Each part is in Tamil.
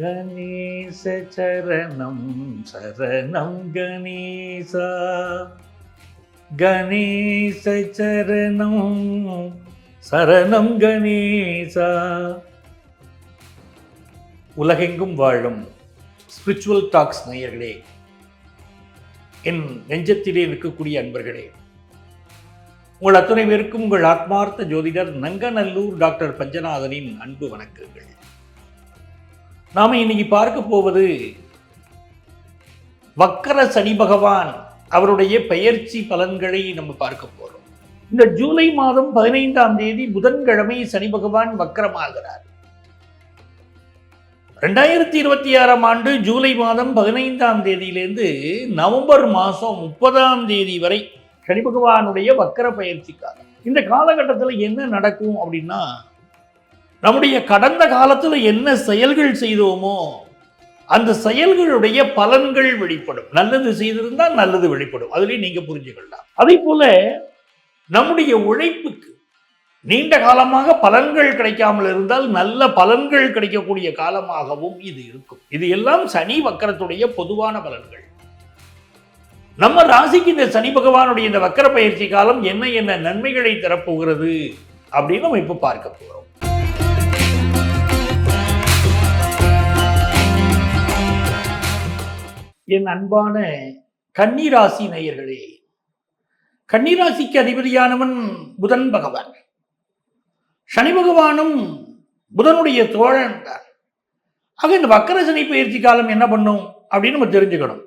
கணேச சரணம் சரணம் கணேசா, கணேச சரணம் சரணம் கணேசா. உலகெங்கும் வாழும் ஸ்பிரிச்சுவல் டாக்ஸ் நேயர்களே, என் நெஞ்சத்திலே இருக்கக்கூடிய அன்பர்களே, உங்கள் அத்தனை பேருக்கும் உங்கள் ஆத்மார்த்த ஜோதிடர் நங்கநல்லூர் டாக்டர் பஞ்சநாதனின் அன்பு வணக்கங்கள். நாம இன்னைக்கு பார்க்க போவது வக்கர சனி பகவான் அவருடைய பெயர்ச்சி பலன்களை நம்ம பார்க்க போறோம். இந்த ஜூலை மாதம் 15ஆம் தேதி புதன்கிழமை சனி பகவான் வக்கரமாகிறார். 2026ஆம் ஆண்டு ஜூலை மாதம் 15ஆம் தேதியிலிருந்து நவம்பர் மாதம் 30ஆம் தேதி வரை சனி பகவானுடைய வக்கர பயிற்சி காலம். இந்த காலகட்டத்தில் என்ன நடக்கும் அப்படின்னா, நம்முடைய கடந்த காலத்தில் என்ன செயல்கள் செய்தோமோ அந்த செயல்களுடைய பலன்கள் வெளிப்படும். நல்லது செய்திருந்தால் நல்லது வெளிப்படும், அதுலேயும் நீங்க புரிஞ்சுக்கலாம். அதே போல நம்முடைய உழைப்புக்கு நீண்ட காலமாக பலன்கள் கிடைக்காமல் இருந்தால் நல்ல பலன்கள் கிடைக்கக்கூடிய காலமாகவும் இது இருக்கும். இது எல்லாம் சனி வக்கரத்துடைய பொதுவான பலன்கள். நம்ம ராசிக்கு இந்த சனி பகவானுடைய இந்த வக்கர பயிற்சி காலம் என்ன என்ன நன்மைகளை தரப்போகிறது அப்படின்னு நம்ம இப்ப பார்க்க போறோம். என் அன்பான கன்னிராசி நேயர்களே, கன்னிராசிக்கு அதிபதியானவன் புதன் பகவான். சனி பகவானும் புதனுடைய தோழன் தான். ஆக இந்த வக்கர சனி பயிற்சி காலம் என்ன பண்ணும் அப்படின்னு நம்ம தெரிஞ்சுக்கணும்.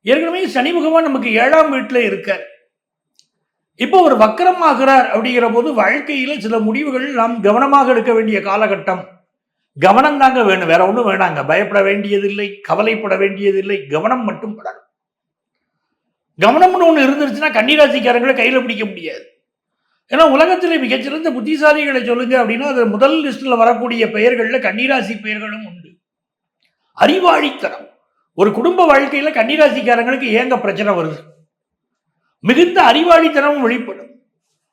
ஏற்கனவே சனி பகவான் நமக்கு 7ஆம் வீட்டில் இருக்கார். இப்போ ஒரு வக்கரம் ஆகிறார் அப்படிங்கிற போது வாழ்க்கையில சில முடிவுகள் நாம் கவனமாக எடுக்க வேண்டிய காலகட்டம். கவனம் தாங்க வேணும், வேற ஒன்றும் வேணாங்க. பயப்பட வேண்டியதில்லை, கவலைப்பட வேண்டியதில்லை, கவனம் மட்டும் படணும். கவனம்னு ஒன்று இருந்துருச்சுன்னா கன்னிராசிக்காரங்களை கையில் பிடிக்க முடியாது. ஏன்னா உலகத்தில் மிகச்சிறந்த புத்திசாலிகளை சொல்லுங்க அப்படின்னா அது முதல் லிஸ்ட்ல வரக்கூடிய பெயர்களில் கன்னிராசி பெயர்களும் உண்டு. அறிவாளித்தனம். ஒரு குடும்ப வாழ்க்கையில கன்னிராசிக்காரங்களுக்கு ஏங்க பிரச்சனை வருது? மிகுந்த அறிவாளித்தனமும் வெளிப்படும்.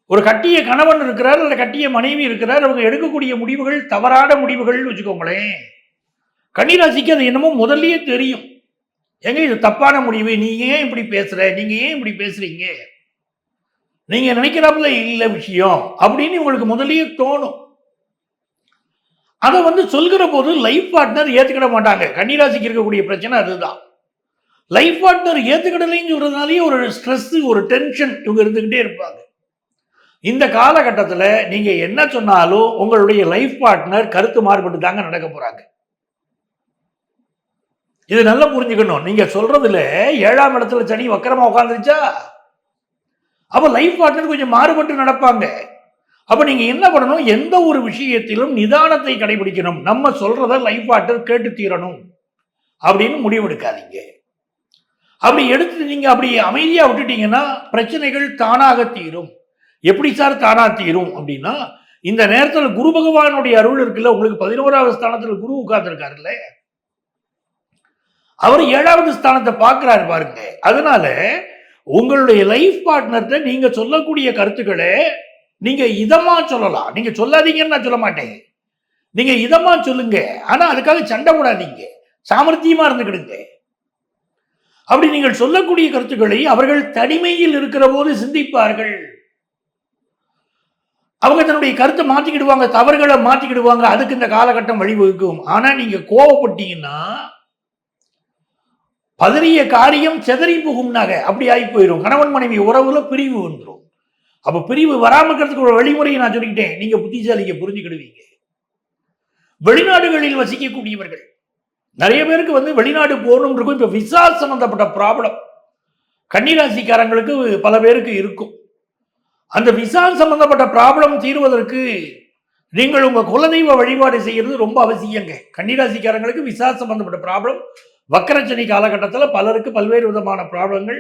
ஒரு கட்டிய கணவன் இருக்கிறார், அல்ல கட்டிய மனைவி இருக்கிறார், அவங்க எடுக்கக்கூடிய முடிவுகள் தவறான முடிவுகள் வச்சுக்கோங்களேன். கன்னிராசிக்கு அது என்னமோ முதல்லயே தெரியும். எங்க இது தப்பான முடிவு, நீங்க ஏன் இப்படி பேசுற, நீங்க ஏன் இப்படி பேசுறீங்க, நீங்க நினைக்கிறாப்புல இல்ல விஷயம் அப்படின்னு உங்களுக்கு முதல்லயே தோணும். அதை சொல்கிற போது லைஃப் பார்ட்னர் ஏத்துக்கிட மாட்டாங்க. கன்னிராசிக்கு இருக்கக்கூடிய பிரச்சனை அதுதான். லைஃப் பார்ட்னர் ஏத்துக்கிடலைன்னு சொல்றதுனாலேயே ஒரு ஸ்ட்ரெஸ், ஒரு டென்ஷன் இவங்க இருந்துகிட்டே இருப்பாங்க. இந்த காலகட்டத்தில் நீங்க என்ன சொன்னாலும் உங்களுடைய லைஃப் பார்ட்னர் கருத்து மாறுபட்டு தாங்க நடக்க போறாங்க. இது நல்லா புரிஞ்சுக்கணும். நீங்க சொல்றதுல 7ஆம் இடத்துல சனி வக்கரமா உட்காந்துருச்சா, அப்ப லைஃப் பார்ட்னர் கொஞ்சம் மாறுபட்டு நடப்பாங்க. அப்ப நீங்க என்ன பண்ணணும், எந்த ஒரு விஷயத்திலும் நிதானத்தை கடைபிடிக்கணும். நம்ம சொல்றத லைஃப் பார்ட்னர் கேட்டு தீரணும் அப்படின்னு முடிவெடுக்காதீங்க. அப்படி எடுத்து நீங்க அப்படி அமைதியா விட்டுட்டீங்கன்னா பிரச்சனைகள் தானாக தீரும். எப்படி சார் தானா தீரும் அப்படின்னா, இந்த நேரத்தில் குரு பகவானுடைய அருள் இருக்குல்ல, உங்களுக்கு 11ஆவது ஸ்தானத்தில் குரு உட்கார்ந்துருக்காருல்ல, அவர் 7ஆவது ஸ்தானத்தை பார்க்கிறாரு பாருங்க. அதனால உங்களுடைய லைஃப் பார்ட்னர்கிட்ட நீங்க சொல்லக்கூடிய கருத்துக்களை நீங்க இதமா சொல்லலாம். நீங்க சொல்லாதீங்கன்னு நான் சொல்ல மாட்டேன், நீங்க இதமா சொல்லுங்க. ஆனா அதுக்காக சண்டை போடாதீங்க, சாமர்த்தியமா இருந்துக்கிடுங்க. அப்படி நீங்கள் சொல்லக்கூடிய கருத்துக்களை அவர்கள் தனிமையில் இருக்கிற போது சிந்திப்பார்கள். அவங்க தன்னுடைய கருத்தை மாற்றிக்கிடுவாங்க, தவறுகளை மாற்றிக்கிடுவாங்க. அதுக்கு இந்த காலகட்டம் வழிவகுக்கும். ஆனா நீங்க கோவப்பட்டீங்கன்னா பதறிய காரியம் செதறி புகும்னாக அப்படி ஆகி போயிடும். கணவன் மனைவி உறவுல பிரிவு வந்துடும். அப்ப பிரிவு வராம இருக்கிறதுக்கு ஒரு வழிமுறையை நான் சொல்லிக்கிட்டேன், நீங்க புத்திசாலிக்க புரிஞ்சுக்கிடுவீங்க. வெளிநாடுகளில் வசிக்கக்கூடியவர்கள் நிறைய பேருக்கு வெளிநாடு போகணும் இருக்கும். இப்ப விசா சம்பந்தப்பட்ட ப்ராப்ளம் கன்னிராசிக்காரங்களுக்கு பல பேருக்கு இருக்கும். அந்த விசா சம்பந்தப்பட்ட ப்ராப்ளம் தீர்வதற்கு நீங்கள் உங்க குலதெய்வ வழிபாடு செய்யறது ரொம்ப அவசியங்க. கன்னிராசிக்காரங்களுக்கு விசா சம்பந்தப்பட்ட ப்ராப்ளம் வக்கரச்சனி காலகட்டத்தில் பலருக்கு பல்வேறு விதமான ப்ராப்ளங்கள்,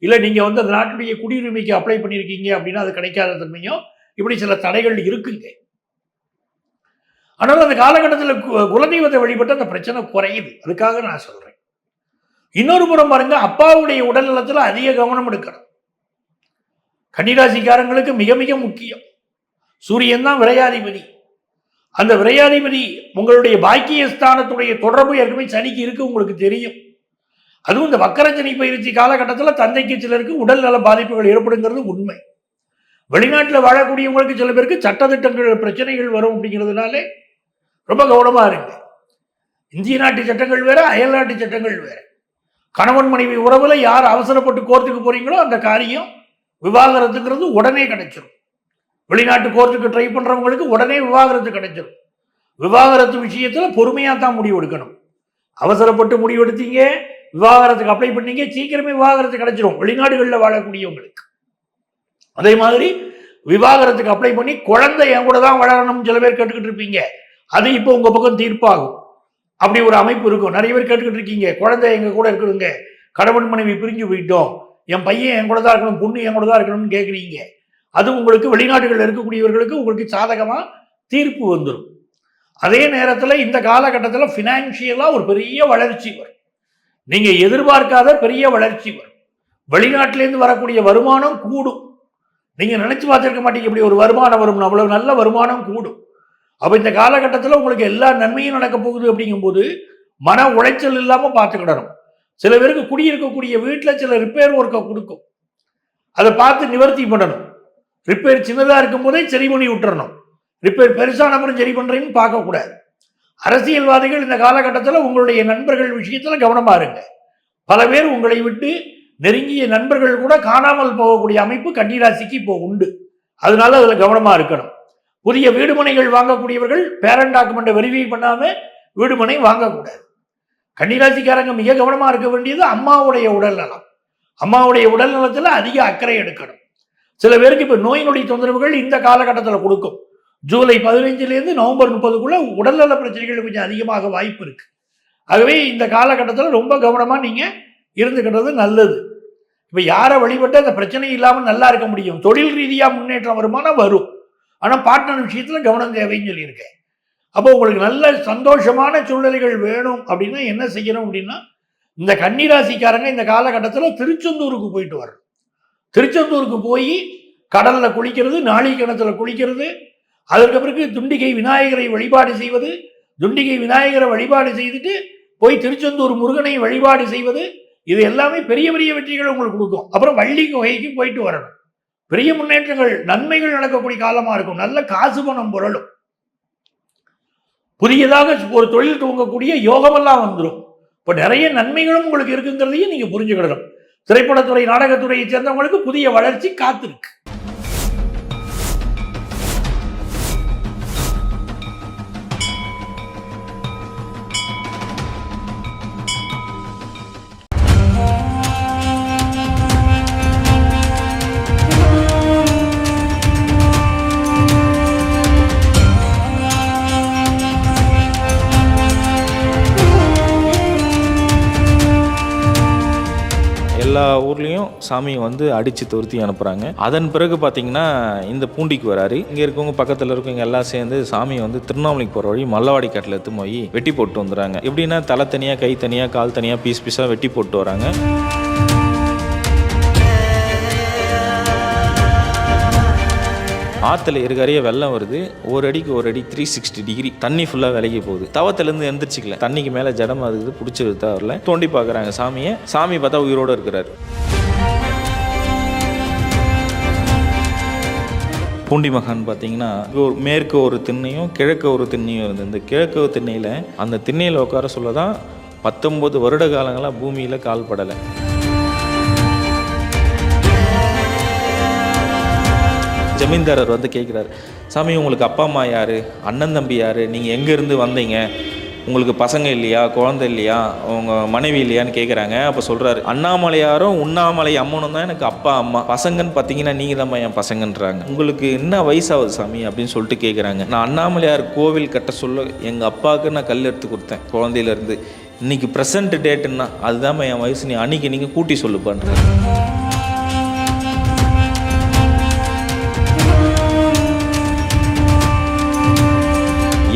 இல்லை நீங்க அந்த நாட்டுடைய குடியுரிமைக்கு அப்ளை பண்ணியிருக்கீங்க அப்படின்னா அது கிடைக்காத தன்மையும் இப்படி சில தடைகள் இருக்குங்க. ஆனால் அந்த காலகட்டத்தில் குலதெய்வத்தை வழிபட்டு அந்த பிரச்சனை குறையுது. அதுக்காக நான் சொல்றேன். இன்னொரு புறம் பாருங்க, அப்பாவுடைய உடல் நலத்தில் அதிக கவனம் எடுக்கணும். கன்னிராசிக்காரங்களுக்கு மிக மிக முக்கியம். சூரியன் தான் விரையாதிபதி. அந்த விரையாதிபதி உங்களுடைய பாக்கியஸ்தானத்துடைய தொடர்பு ஏற்கனவே சனிக்கு இருக்கு, உங்களுக்கு தெரியும். அதுவும் இந்த வக்கர சனி பயிற்சி காலகட்டத்தில் தந்தைக்கு சிலருக்கு உடல் நல பாதிப்புகள் ஏற்படுங்கிறது உண்மை. வெளிநாட்டில் வாழக்கூடியவங்களுக்கு சில பேருக்கு சட்டத்திட்டங்கள் பிரச்சனைகள் வரும் அப்படிங்கிறதுனாலே ரொம்ப கவனமா இருங்க. இந்திய நாட்டு சட்டங்கள் வேற, அயல் நாட்டு சட்டங்கள் வேற. கணவன் மனைவி உறவுல யார் அவசரப்பட்டு கோர்ட்டுக்கு போறீங்களோ அந்த காரியம் விவாகரத்துங்கிறது உடனே கிடைச்சிடும். வெளிநாட்டு கோர்ட்டுக்கு ட்ரை பண்றவங்களுக்கு உடனே விவாகரத்து கிடைச்சிடும். விவாகரத்து விஷயத்துல பொறுமையா தான் முடிவு எடுக்கணும். அவசரப்பட்டு முடிவு எடுத்தீங்க, விவாகரத்துக்கு அப்ளை பண்ணீங்க, சீக்கிரமே விவாகரத்து கிடைச்சிடும் வெளிநாடுகளில் வாழக்கூடியவங்களுக்கு. அதே மாதிரி விவாகரத்துக்கு அப்ளை பண்ணி குழந்தை என் கூட தான் வளரணும் சில பேர் கேட்டுக்கிட்டு இருப்பீங்க. அது இப்போ உங்க பக்கம் தீர்ப்பாகும். அப்படி ஒரு அமைப்பு இருக்கும். நிறைய பேர் கேட்டுக்கிட்டு இருக்கீங்க, குழந்தை எங்க கூட இருக்கணுங்க, கணவன் மனைவி பிரிஞ்சு போயிட்டோம், என் பையன் என் கூட தான் இருக்கணும், பொண்ணு என் கூட தான் இருக்கணும்னு கேட்குறீங்க. அது உங்களுக்கு வெளிநாடுகளில் இருக்கக்கூடியவர்களுக்கு உங்களுக்கு சாதகமா தீர்ப்பு வந்துடும். அதே நேரத்தில் இந்த காலகட்டத்தில் ஃபினான்ஷியலா ஒரு பெரிய வளர்ச்சி வரும். நீங்க எதிர்பார்க்காத பெரிய வளர்ச்சி வரும். வெளிநாட்டிலேருந்து வரக்கூடிய வருமானம் கூடும். நீங்க நினைச்சு பார்த்திருக்க மாட்டீங்க இப்படி ஒரு வருமானம் வரும், அவ்வளவு நல்ல வருமானம் கூடும். அப்ப இந்த காலகட்டத்தில் உங்களுக்கு எல்லா நன்மையும் நடக்க போகுது. அப்படிங்கும்போது மன உளைச்சல் இல்லாம பார்த்துக்கிடணும். சில பேருக்கு குடியிருக்கக்கூடிய வீட்டில் சில ரிப்பேர் ஒர்க்கை கொடுக்கும், அதை பார்த்து நிவர்த்தி பண்ணணும். ரிப்பேர் சின்னதா இருக்கும் போதே சரி பண்ணி விட்டுறணும். ரிப்பேர் பெருசான அப்புறம் சரி பண்றேன்னு பார்க்கக்கூடாது. அரசியல்வாதிகள் இந்த காலகட்டத்தில் உங்களுடைய நண்பர்கள் விஷயத்துல கவனமா இருங்க. பல பேர் உங்களை விட்டு நெருங்கிய நண்பர்கள் கூட காணாமல் போகக்கூடிய அமைப்பு கன்னிராசிக்கு இப்போ உண்டு. அதனால அதுல கவனமா இருக்கணும். புதிய வீடுமனைகள் வாங்கக்கூடியவர்கள் பேரண்ட் டாக்குமெண்ட்டை வெரிஃபை பண்ணாம வீடுமனை வாங்கக்கூடாது. கன்னிராசிக்காரங்க மிக கவனமா இருக்க வேண்டியது அம்மாவுடைய உடல் நலம். அம்மாவுடைய உடல் நலத்துல அதிக அக்கறை எடுக்கணும். சில பேருக்கு இப்ப நோய் நொடி தொந்தரவுகள் இந்த காலகட்டத்தில் கொடுக்கும். ஜூலை 15 நவம்பர் 30 உடல்நல பிரச்சனைகள் கொஞ்சம் அதிகமாக வாய்ப்பு இருக்கு. ஆகவே இந்த காலகட்டத்தில் ரொம்ப கவனமா நீங்க இருந்துக்கிட்டது நல்லது. இப்ப யாரை வழிபட்டு அந்த பிரச்சனை இல்லாமல் நல்லா இருக்க முடியும். தொழில் ரீதியா முன்னேற்றம் வருமானம் வரும், ஆனா பார்ட்னர் விஷயத்துல கவனம் தேவைன்னு சொல்லியிருக்கேன். அப்போ உங்களுக்கு நல்ல சந்தோஷமான சூழ்நிலைகள் வேணும் அப்படின்னா என்ன செய்யணும் அப்படின்னா, இந்த கன்னிராசிக்காரங்க இந்த காலகட்டத்தில் திருச்செந்தூருக்கு போயிட்டு வரணும். திருச்செந்தூருக்கு போய் கடல்ல குளிக்கிறது, நாளி கிணத்துல குளிக்கிறது, அதற்கு பிறகு துண்டிகை விநாயகரை வழிபாடு செய்வது, துண்டிகை விநாயகரை வழிபாடு செய்துட்டு போய் திருச்செந்தூர் முருகனை வழிபாடு செய்வது, இது எல்லாமே பெரிய பெரிய வெற்றிகள் உங்களுக்கு கொடுக்கும். அப்புறம் வள்ளி குகைக்கு போயிட்டு வரணும். பெரிய முன்னேற்றங்கள், நன்மைகள் நடக்கக்கூடிய காலமா இருக்கும். நல்ல காசு பணம் புரளும். புதியதாக ஒரு தொழில் துவங்கக்கூடிய யோகமெல்லாம் வந்துடும். இப்போ நிறைய நன்மைகளும் உங்களுக்கு இருக்குங்கிறதையும் நீங்க புரிஞ்சுக்கிடணும். திரைப்படத்துறை, நாடகத்துறையை சேர்ந்தவங்களுக்கு புதிய வளர்ச்சி காத்திருக்கு. எல்லா ஊர்லேயும் சாமியை வந்து அடித்து துருத்தி அனுப்புகிறாங்க. அதன் பிறகு பார்த்தீங்கன்னா இந்த பூண்டிக்கு வராரு. இங்கே இருக்கவங்க பக்கத்தில் இருக்கவங்க எல்லாம் சேர்ந்து சாமியை வந்து திருவண்ணாமலைக்கு போகிற வழி மல்லவாடி காட்டில் எடுத்து போய் வெட்டி போட்டு வந்துடுறாங்க. எப்படின்னா தலை தனியாக, கை தனியாக, கால் தனியாக, பீஸ் பீஸாக வெட்டி போட்டு வராங்க. ஆற்றுல இருக்காரையே வெள்ளம் வருது. ஒரு அடிக்கு ஒரு அடி 360 டிகிரி தண்ணி ஃபுல்லாக விலகி போகுது. தவத்திலேருந்து எந்திரிச்சிக்கல, தண்ணிக்கு மேலே ஜடம் அதுக்கு பிடிச்சிருது. அவரில் தோண்டி பார்க்குறாங்க சாமியை. சாமி பார்த்தா உயிரோடு இருக்கிறார். பூண்டி மகான் பார்த்தீங்கன்னா மேற்கு ஒரு திண்ணையும் கிழக்கு ஒரு திண்ணையும் இருந்தது. இந்த கிழக்கு திண்ணையில் அந்த திண்ணையில் உட்கார சொல்ல தான் 19 வருட காலங்களாக பூமியில் கால் படலை. ஜமீன்தாரர் வந்து கேட்குறாரு, சாமி உங்களுக்கு அப்பா அம்மா யார், அண்ணன் தம்பி யார், நீங்கள் எங்கேருந்து வந்தீங்க, உங்களுக்கு பசங்க இல்லையா, குழந்தை இல்லையா, உங்கள் மனைவி இல்லையான்னு கேட்குறாங்க. அப்போ சொல்கிறாரு, அண்ணாமலையாரும் உண்ணாமலை அம்மனும் தான் எனக்கு அப்பா அம்மா, பசங்கன்னு பார்த்தீங்கன்னா நீங்கள் தான் என் பசங்கன்றாங்க. உங்களுக்கு என்ன வயசாகுது சாமி அப்படின்னு சொல்லிட்டு கேட்குறாங்க. நான் அண்ணாமலையார் கோவில் கட்ட சொல்ல எங்கள் அப்பாவுக்கு நான் கல் எடுத்து கொடுத்தேன் குழந்தையிலேருந்து. இன்றைக்கி ப்ரெசன்ட் டேட்டுன்னா அதுதான் என் வயசு, நீ அன்றைக்கி நீங்கள் கூட்டி சொல்லு பண்ணுறேன்.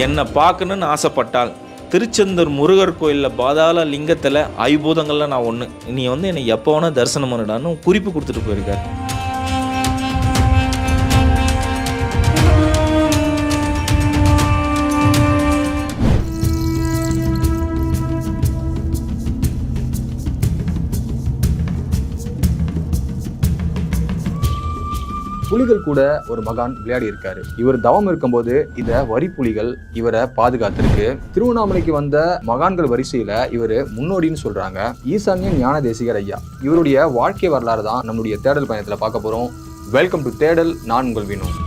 என்னை பார்க்கணுன்னு ஆசைப்பட்டால் திருச்செந்தூர் முருகர் கோயிலில் பாதாள லிங்கத்தில் ஐபூதங்களில் நான் ஒன்று, நீ வந்து என்னை எப்போ வேணால் தரிசனம் பண்ணிடான்னு குறிப்பு கொடுத்துட்டு போயிருக்காரு. புலிகள் கூட ஒரு மகான் விளையாடி இருக்காரு. இவர் தவம் இருக்கும்போது இந்த வரி புலிகள் இவரை பாதுகாத்திருக்கு. திருவண்ணாமலைக்கு வந்த மகான்கள் வரிசையில இவர் முன்னோடின்னு சொல்றாங்க. ஈசான்ய ஞான தேசிகர் ஐயா. இவருடைய வாழ்க்கை வரலாறு தான் நம்மளுடைய தேடல் பயணத்துல பார்க்க போறோம். வெல்கம் டு தேடல். நான் உங்கள் வினு.